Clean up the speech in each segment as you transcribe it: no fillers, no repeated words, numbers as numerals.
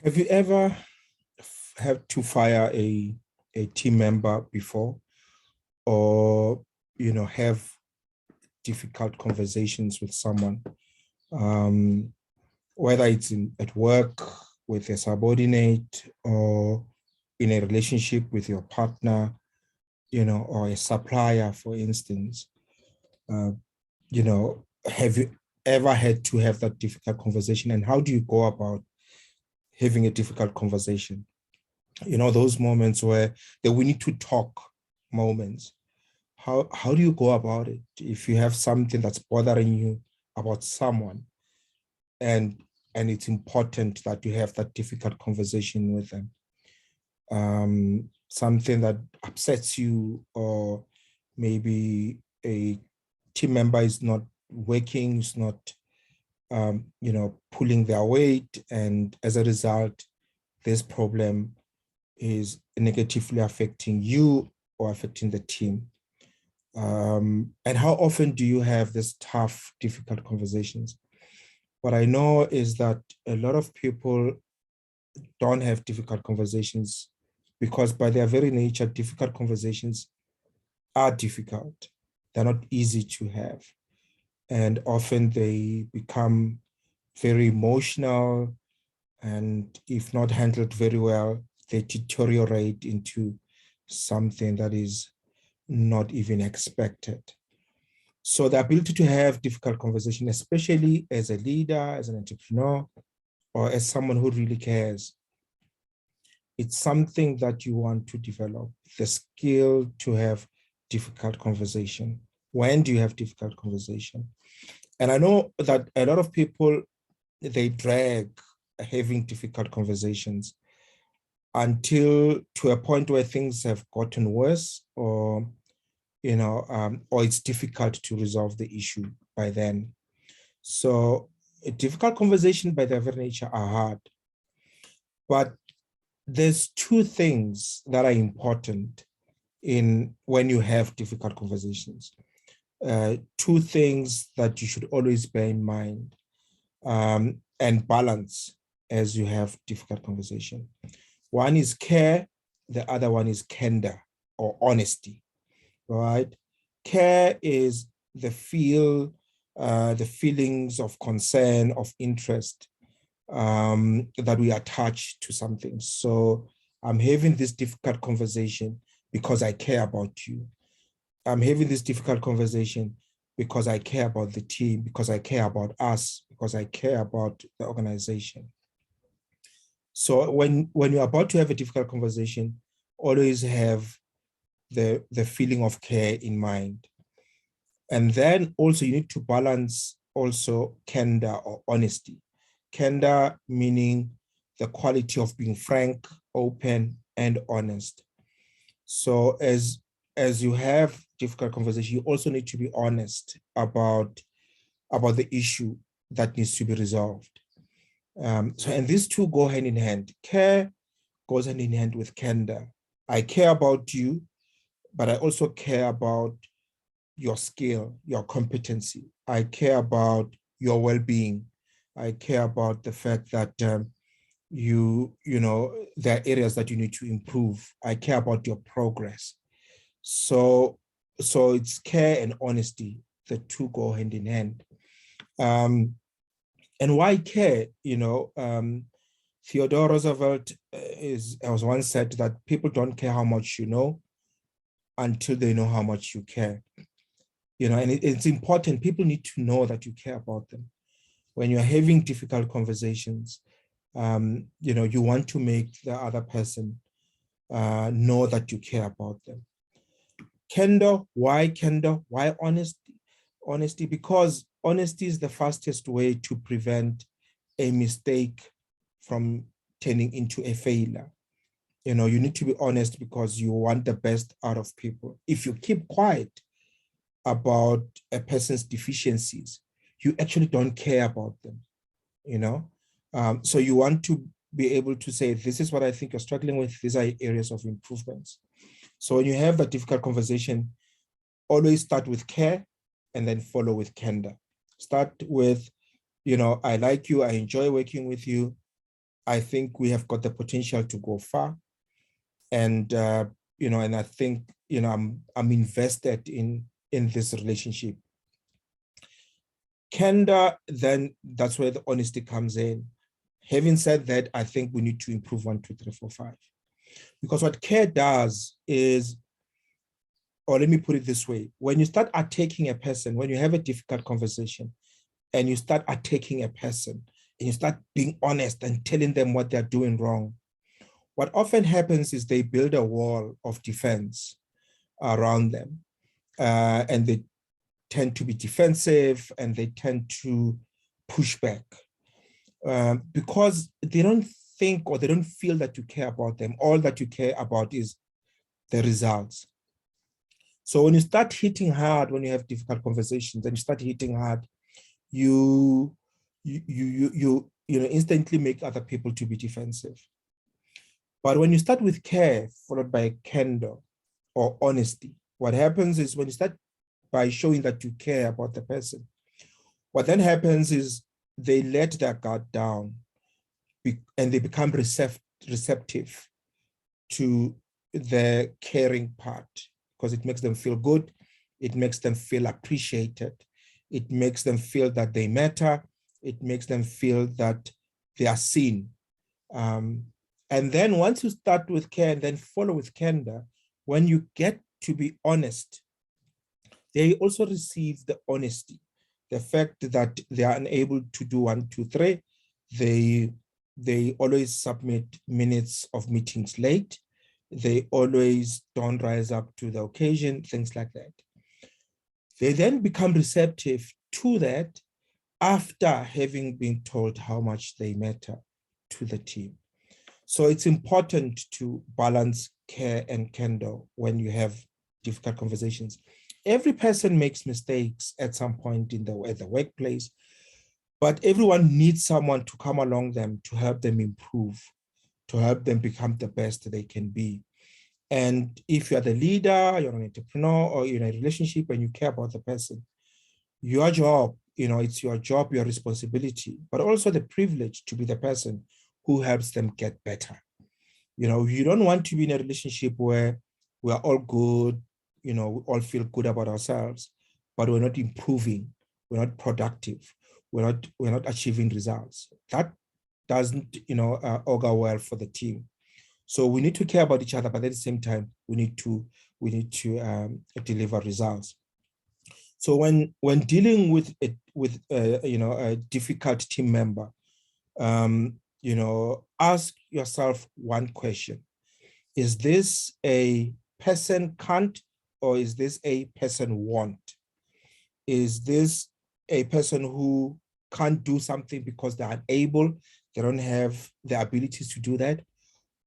Have you ever had to fire a team member before, or have difficult conversations with someone, um, whether it's at work with a subordinate or in a relationship with your partner, or a supplier, for instance? Uh, have you ever had to have that difficult conversation, and how do you go about having a difficult conversation? Those moments where we need to talk moments. How do you go about it if you have something that's bothering you about someone, and it's important that you have that difficult conversation with them? Something that upsets you, or maybe a team member is not working, is not pulling their weight, and as a result, this problem is negatively affecting you or affecting the team. And how often do you have this tough, difficult conversations? What I know is that a lot of people don't have difficult conversations because by their very nature, difficult conversations are difficult. They're not easy to have. And often they become very emotional, and if not handled very well, they deteriorate into something that is not even expected. So the ability to have difficult conversation, especially as a leader, as an entrepreneur, or as someone who really cares, it's something that you want to develop, the skill to have difficult conversation. When do you have difficult conversation? And I know that a lot of people, they drag having difficult conversations until to a point where things have gotten worse, or or it's difficult to resolve the issue by then. So a difficult conversation by their very nature are hard. But there's two things that are important in when you have difficult conversations. Two things that you should always bear in mind, and balance as you have difficult conversation. One is care, the other one is candor or honesty, right? Care is the feelings of concern, of interest, that we attach to something. So I'm having this difficult conversation because I care about you. I'm having this difficult conversation because I care about the team, because I care about us, because I care about the organization. So when you're about to have a difficult conversation, always have the feeling of care in mind. And then also you need to balance also candor or honesty. Candor meaning the quality of being frank, open, and honest. So as you have difficult conversation, you also need to be honest about the issue that needs to be resolved. And these two go hand in hand. Care goes hand in hand with candor. I care about you, but I also care about your skill, your competency. I care about your well-being. I care about the fact that there are areas that you need to improve. I care about your progress. So it's care and honesty. The two go hand in hand. And why care? Theodore Roosevelt was once said that people don't care how much you know until they know how much you care. And it's important. People need to know that you care about them. When you're having difficult conversations, you want to make the other person know that you care about them. Candor, why candor? Why honesty? Honesty, because honesty is the fastest way to prevent a mistake from turning into a failure. You need to be honest because you want the best out of people. If you keep quiet about a person's deficiencies, you actually don't care about them, So you want to be able to say, this is what I think you're struggling with. These are areas of improvements. So when you have a difficult conversation, always start with care and then follow with candor. Start with, I like you, I enjoy working with you. I think we have got the potential to go far. And, and I think, I'm invested in this relationship. Candor, then that's where the honesty comes in. Having said that, I think we need to improve 1, 2, 3, 4, 5. Because what care does is, or let me put it this way, when you start attacking a person, when you have a difficult conversation and you start attacking a person and you start being honest and telling them what they're doing wrong, what often happens is they build a wall of defense around them, and they tend to be defensive and they tend to push back because they don't think or they don't feel that you care about them. All that you care about is the results. So when you start hitting hard, when you have difficult conversations and you start hitting hard, you instantly make other people to be defensive. But when you start with care followed by candor or honesty, what happens is when you start by showing that you care about the person, what then happens is they let their guard down and they become receptive to the caring part because it makes them feel good. It makes them feel appreciated. It makes them feel that they matter. It makes them feel that they are seen. And then once you start with care and then follow with candor, when you get to be honest, they also receive the honesty, the fact that they are unable to do 1, 2, 3. They always submit minutes of meetings late. They always don't rise up to the occasion, things like that. They then become receptive to that after having been told how much they matter to the team. So it's important to balance care and candor when you have difficult conversations. Every person makes mistakes at some point at the workplace, but everyone needs someone to come along them to help them improve, to help them become the best they can be. And if you're the leader, you're an entrepreneur, or you're in a relationship and you care about the person, your job, it's your job, your responsibility, but also the privilege to be the person who helps them get better. You don't want to be in a relationship where we're all good, we all feel good about ourselves, but we're not improving, we're not productive, we're not achieving results. That doesn't, augur well for the team. So we need to care about each other, but at the same time, we need to deliver results. So when dealing with a difficult team member, ask yourself one question: is this a person can't, or is this a person want? Is this a person who can't do something because they're unable, they don't have the abilities to do that?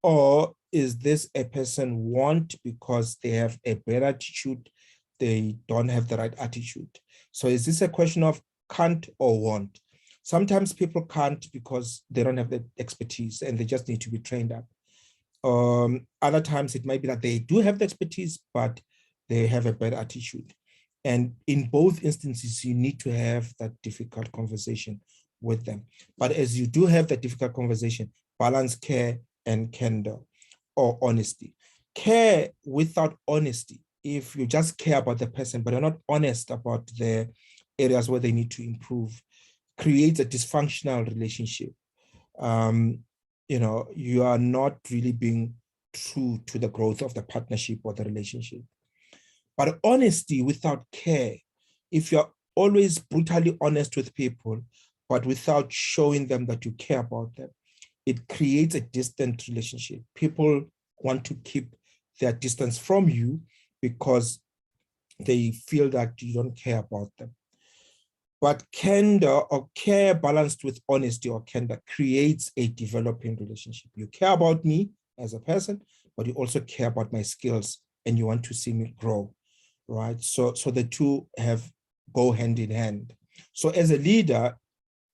Or is this a person want because they have a bad attitude, they don't have the right attitude? So is this a question of can't or want? Sometimes people can't because they don't have the expertise and they just need to be trained up. Other times it might be that they do have the expertise, but they have a bad attitude. And in both instances, you need to have that difficult conversation with them. But as you do have that difficult conversation, balance care and candor or honesty. Care without honesty, if you just care about the person, but you're not honest about the areas where they need to improve, creates a dysfunctional relationship. You are not really being true to the growth of the partnership or the relationship. But honesty without care, if you're always brutally honest with people, but without showing them that you care about them, it creates a distant relationship. People want to keep their distance from you because they feel that you don't care about them. But candor or care balanced with honesty or candor creates a developing relationship. You care about me as a person, but you also care about my skills and you want to see me grow, right? So the two go hand in hand. So as a leader,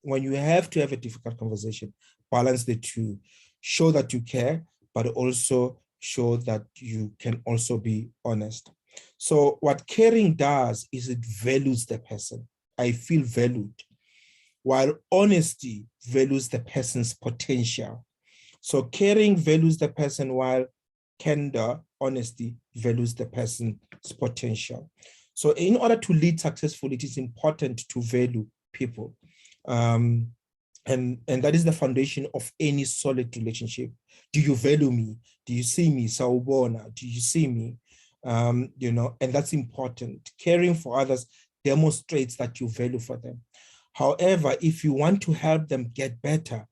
when you have to have a difficult conversation, balance the two. Show that you care, but also show that you can also be honest. So what caring does is it values the person. I feel valued, while honesty values the person's potential. So caring values the person, while candor, honesty, values the person's potential. So in order to lead successfully, it is important to value people. And that is the foundation of any solid relationship. Do you value me? Do you see me? Sawubona, do you see me? And that's important. Caring for others demonstrates that you value for them. However, if you want to help them get better,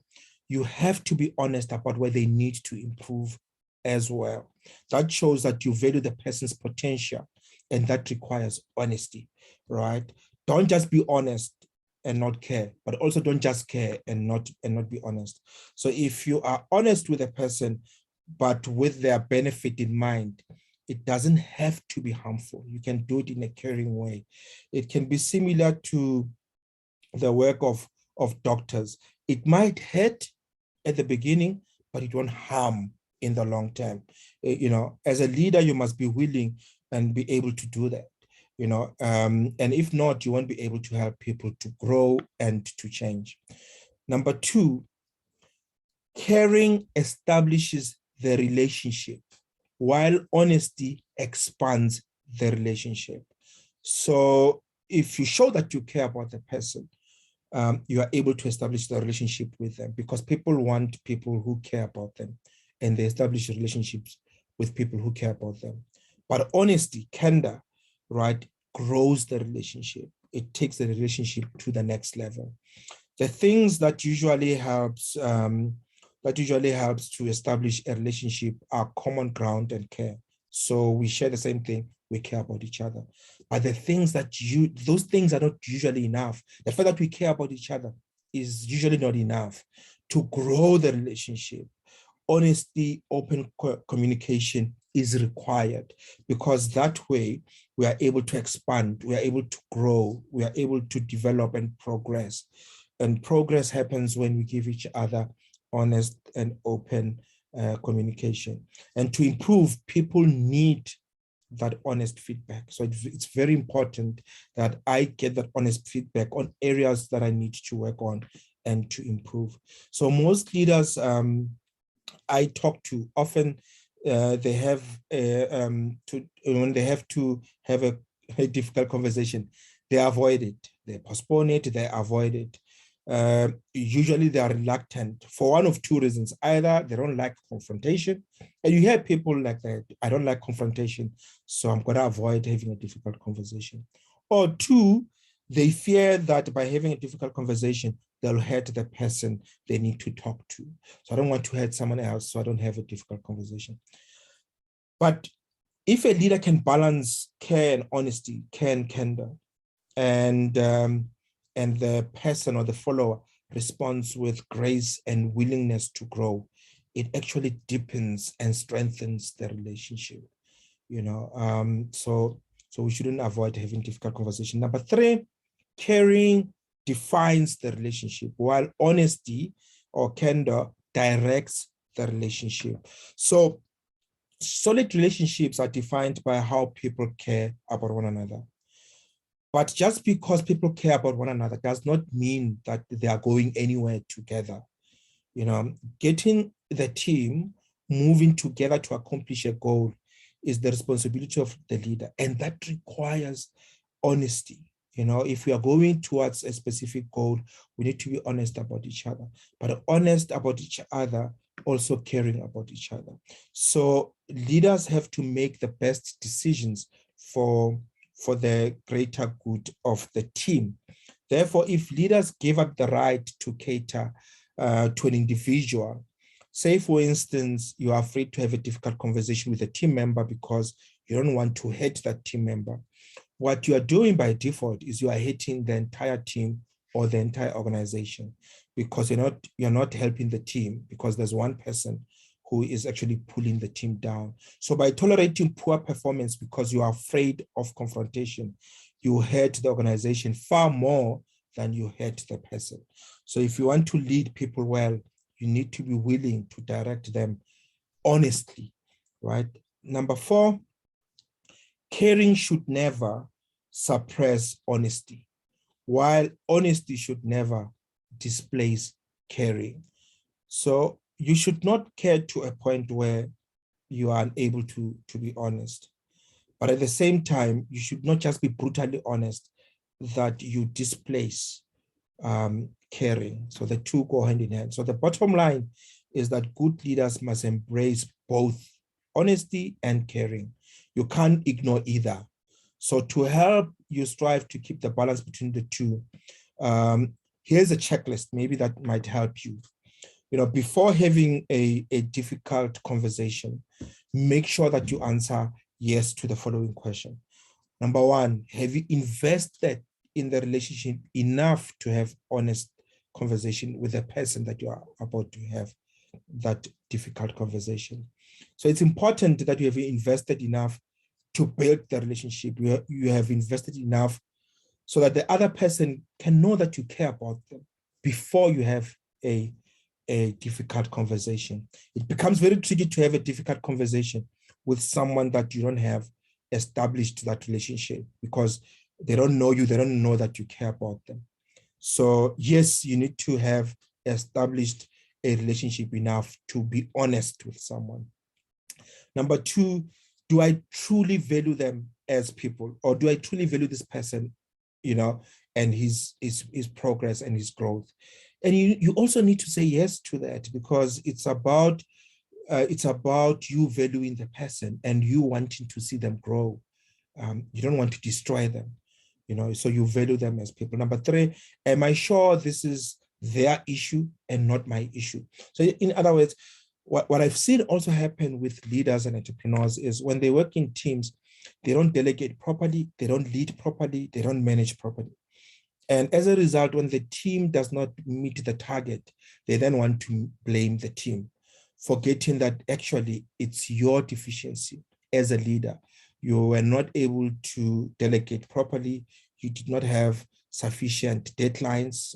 you have to be honest about where they need to improve as well. That shows that you value the person's potential, and that requires honesty, right? Don't just be honest and not care, but also don't just care and not be honest. So if you are honest with a person, but with their benefit in mind, it doesn't have to be harmful. You can do it in a caring way. It can be similar to the work of doctors. It might hurt at the beginning, but it won't harm in the long term. As a leader, you must be willing and be able to do that. And if not, you won't be able to help people to grow and to change. Number two, caring establishes the relationship, while honesty expands the relationship. So if you show that you care about the person, you are able to establish the relationship with them, because people want people who care about them, and they establish relationships with people who care about them. But honesty, candor, right, grows the relationship. It takes the relationship to the next level. The things that usually helps to establish a relationship are common ground and care. So we share the same thing, we care about each other. But those things are not usually enough. The fact that we care about each other is usually not enough to grow the relationship. Honesty, open communication is required, because that way we are able to expand, we are able to grow, we are able to develop and progress. And progress happens when we give each other honest and open communication. And to improve, people need that honest feedback. So it's very important that I get that honest feedback on areas that I need to work on and to improve. So most leaders I talk to often, they have when they have to have a difficult conversation, they avoid it, they postpone it, they avoid it. Usually they are reluctant for one of two reasons. Either they don't like confrontation, and you hear people like that, I don't like confrontation, so I'm going to avoid having a difficult conversation. Or two, they fear that by having a difficult conversation, they'll hurt the person they need to talk to. So I don't want to hurt someone else, so I don't have a difficult conversation. But if a leader can balance care and honesty, care and candor, and the person or the follower responds with grace and willingness to grow, it actually deepens and strengthens the relationship. So we shouldn't avoid having difficult conversation. Number three, caring defines the relationship, while honesty or candor directs the relationship. So solid relationships are defined by how people care about one another. But just because people care about one another does not mean that they are going anywhere together. Getting the team moving together to accomplish a goal is the responsibility of the leader, and that requires honesty. If we are going towards a specific goal, we need to be honest about each other, but honest about each other, also caring about each other. So leaders have to make the best decisions for the greater good of the team. Therefore, if leaders give up the right to cater to an individual, say, for instance, you are afraid to have a difficult conversation with a team member because you don't want to hurt that team member, what you are doing by default is you are hating the entire team or the entire organization, because you're not helping the team, because there's one person who is actually pulling the team down. So by tolerating poor performance because you are afraid of confrontation, you hurt the organization far more than you hurt the person. So if you want to lead people well, you need to be willing to direct them honestly, right? Number four, caring should never suppress honesty, while honesty should never displace caring. So you should not care to a point where you are unable to be honest. But at the same time, you should not just be brutally honest that you displace caring. So the two go hand in hand. So the bottom line is that good leaders must embrace both honesty and caring. You can't ignore either. So to help you strive to keep the balance between the two, here's a checklist maybe that might help you. Before having a difficult conversation, make sure that you answer yes to the following question. Number one, have you invested in the relationship enough to have honest conversation with the person that you are about to have that difficult conversation? So it's important that you have invested enough to build the relationship. You have invested enough so that the other person can know that you care about them before you have a difficult conversation. It becomes very tricky to have a difficult conversation with someone that you don't have established that relationship because they don't know you, they don't know that you care about them. So yes, you need to have established a relationship enough to be honest with someone. Number two, do I truly value them as people, or do I truly value this person, and his progress and his growth? And you also need to say yes to that, because it's about you valuing the person and you wanting to see them grow. You don't want to destroy them, so you value them as people. Number three, am I sure this is their issue and not my issue? So in other words, what I've seen also happen with leaders and entrepreneurs is when they work in teams, they don't delegate properly, they don't lead properly, they don't manage properly. And as a result, when the team does not meet the target, they then want to blame the team, forgetting that actually it's your deficiency as a leader. You were not able to delegate properly. You did not have sufficient deadlines,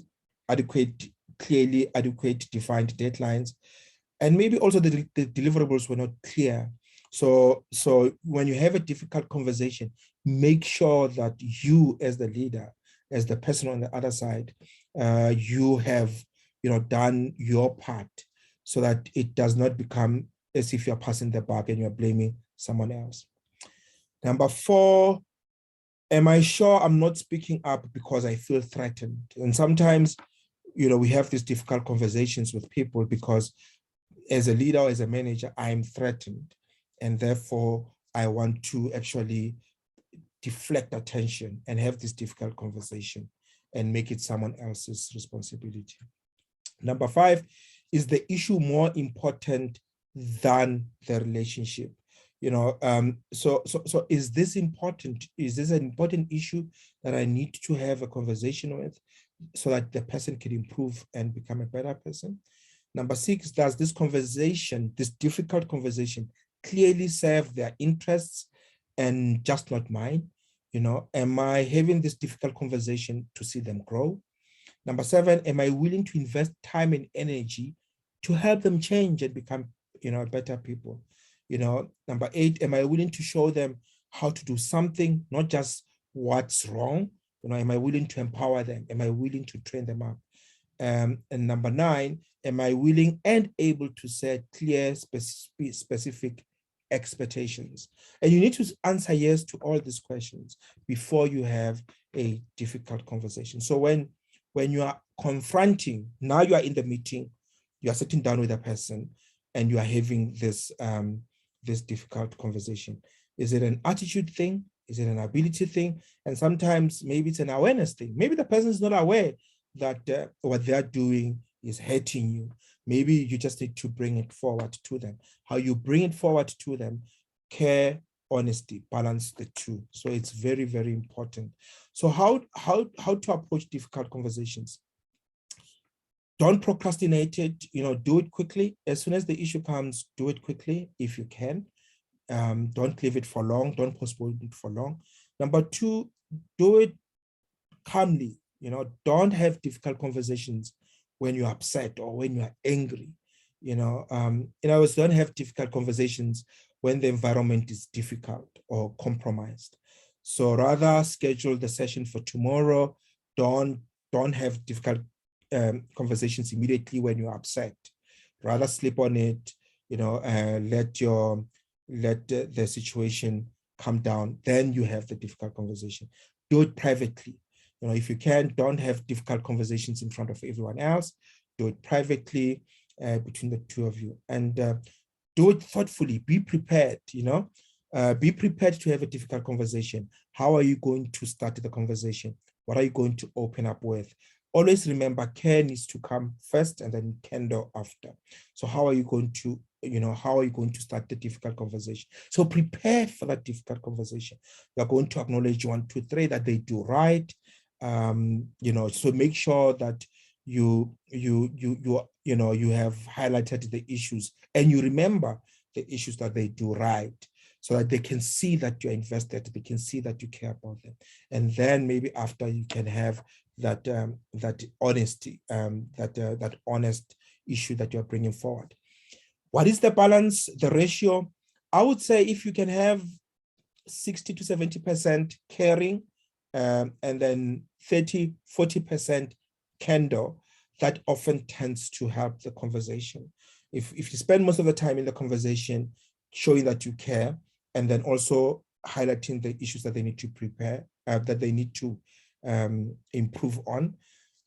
clearly adequate, defined deadlines. And maybe also the deliverables were not clear. So when you have a difficult conversation, make sure that you as the leader, as the person on the other side, you have done your part so that it does not become as if you're passing the buck and you're blaming someone else. Number four, am I sure I'm not speaking up because I feel threatened? And sometimes, we have these difficult conversations with people because as a leader or as a manager, I'm threatened. And therefore, I want to actually deflect attention and have this difficult conversation and make it someone else's responsibility. Number five, is the issue more important than the relationship? So is this important? Is this an important issue that I need to have a conversation with so that the person can improve and become a better person? Number six, does this conversation, this difficult conversation, clearly serve their interests and just not mine? Am I having this difficult conversation to see them grow? Number seven, am I willing to invest time and energy to help them change and become, better people? Number eight, am I willing to show them how to do something, not just what's wrong? Am I willing to empower them? Am I willing to train them up? And number nine, am I willing and able to set clear, specific expectations? And you need to answer yes to all these questions before you have a difficult conversation. So when you are confronting, now you are in the meeting, you are sitting down with a person and you are having this difficult conversation. Is it an attitude thing? Is it an ability thing? And sometimes maybe it's an awareness thing. Maybe the person is not aware that what they're doing is hurting you. Maybe you just need to bring it forward to them. How you bring it forward to them, care, honesty, balance the two. So it's very, very important. So how to approach difficult conversations? Don't procrastinate it, do it quickly. As soon as the issue comes, do it quickly if you can. Don't leave it for long. Don't postpone it for long. Number two, do it calmly. Don't have difficult conversations when you're upset or when you're angry. Don't have difficult conversations when the environment is difficult or compromised. So rather schedule the session for tomorrow. Don't have difficult conversations immediately when you're upset. Rather sleep on it, let the situation come down. Then you have the difficult conversation. Do it privately. If you can, don't have difficult conversations in front of everyone else. Do it privately between the two of you, and do it thoughtfully. Be prepared. Be prepared to have a difficult conversation. How are you going to start the conversation? What are you going to open up with? Always remember, care needs to come first and then candor after. So how are you going to start the difficult conversation? So prepare for that difficult conversation. You're going to acknowledge 1, 2, 3 that they do right. So make sure that you have highlighted the issues and you remember the issues that they do right, so that they can see that you're invested, they can see that you care about them. And then maybe after, you can have that honesty, that honest issue that you're bringing forward. What is the balance, the ratio? I would say if you can have 60 to 70% caring, and then 30, 40% candor, that often tends to help the conversation. If you spend most of the time in the conversation showing that you care, and then also highlighting the issues that they need to prepare, that they need to improve on.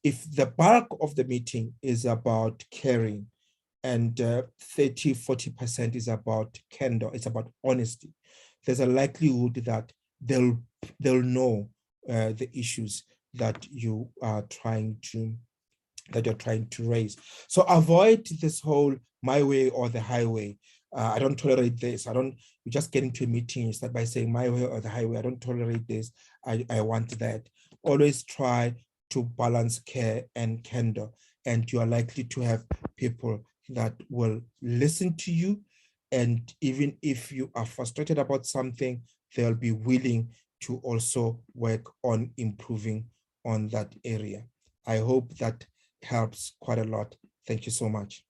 If the bulk of the meeting is about caring and 30, 40% is about candor, it's about honesty, there's a likelihood that they'll know the issues that you're trying to raise. So avoid this whole my way or the highway. I don't tolerate this. You just get into a meeting, you start by saying my way or the highway. I don't tolerate this. I want that. Always try to balance care and candor, and you are likely to have people that will listen to you. And even if you are frustrated about something, they'll be willing to also work on improving on that area. I hope that helps quite a lot. Thank you so much.